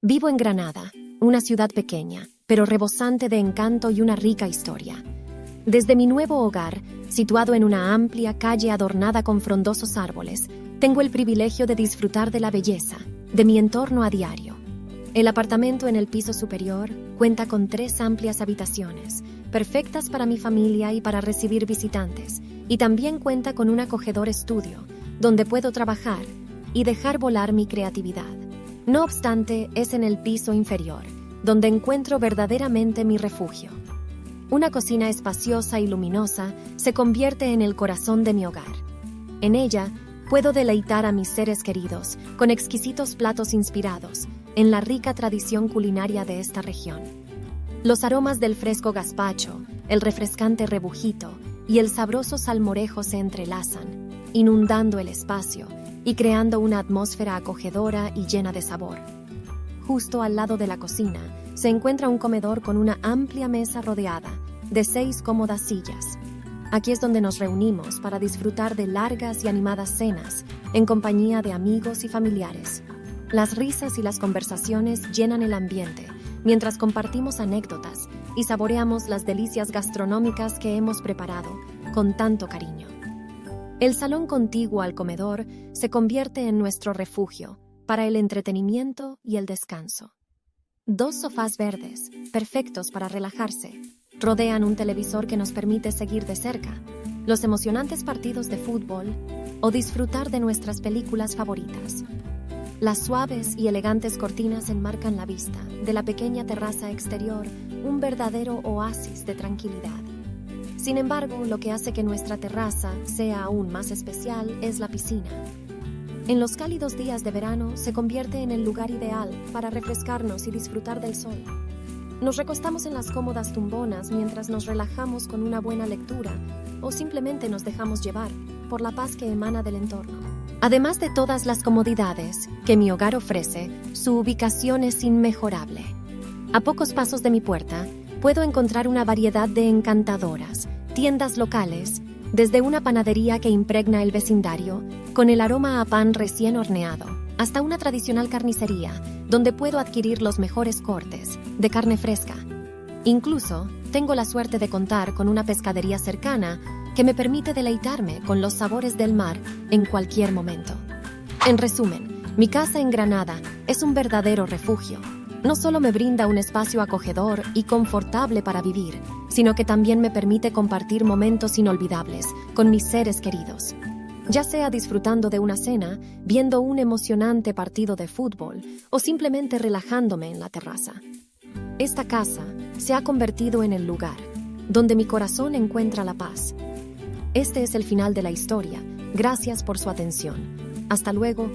Vivo en Granada, una ciudad pequeña, pero rebosante de encanto y una rica historia. Desde mi nuevo hogar, situado en una amplia calle adornada con frondosos árboles, tengo el privilegio de disfrutar de la belleza de mi entorno a diario. El apartamento en el piso superior cuenta con 3 amplias habitaciones, perfectas para mi familia y para recibir visitantes, y también cuenta con un acogedor estudio, donde puedo trabajar y dejar volar mi creatividad. No obstante, es en el piso inferior, donde encuentro verdaderamente mi refugio. Una cocina espaciosa y luminosa se convierte en el corazón de mi hogar. En ella, puedo deleitar a mis seres queridos con exquisitos platos inspirados en la rica tradición culinaria de esta región. Los aromas del fresco gazpacho, el refrescante rebujito y el sabroso salmorejo se entrelazan, inundando el espacio y creando una atmósfera acogedora y llena de sabor. Justo al lado de la cocina se encuentra un comedor con una amplia mesa rodeada de 6 cómodas sillas. Aquí es donde nos reunimos para disfrutar de largas y animadas cenas en compañía de amigos y familiares. Las risas y las conversaciones llenan el ambiente mientras compartimos anécdotas y saboreamos las delicias gastronómicas que hemos preparado con tanto cariño. El salón contiguo al comedor se convierte en nuestro refugio para el entretenimiento y el descanso. 2 sofás verdes, perfectos para relajarse, rodean un televisor que nos permite seguir de cerca los emocionantes partidos de fútbol o disfrutar de nuestras películas favoritas. Las suaves y elegantes cortinas enmarcan la vista de la pequeña terraza exterior, un verdadero oasis de tranquilidad. Sin embargo, lo que hace que nuestra terraza sea aún más especial es la piscina. En los cálidos días de verano se convierte en el lugar ideal para refrescarnos y disfrutar del sol. Nos recostamos en las cómodas tumbonas mientras nos relajamos con una buena lectura o simplemente nos dejamos llevar por la paz que emana del entorno. Además de todas las comodidades que mi hogar ofrece, su ubicación es inmejorable. A pocos pasos de mi puerta, puedo encontrar una variedad de encantadoras tiendas locales, desde una panadería que impregna el vecindario con el aroma a pan recién horneado, hasta una tradicional carnicería donde puedo adquirir los mejores cortes de carne fresca. Incluso tengo la suerte de contar con una pescadería cercana que me permite deleitarme con los sabores del mar en cualquier momento. En resumen, mi casa en Granada es un verdadero refugio. No solo me brinda un espacio acogedor y confortable para vivir, sino que también me permite compartir momentos inolvidables con mis seres queridos. Ya sea disfrutando de una cena, viendo un emocionante partido de fútbol o simplemente relajándome en la terraza. Esta casa se ha convertido en el lugar donde mi corazón encuentra la paz. Este es el final de la historia. Gracias por su atención. Hasta luego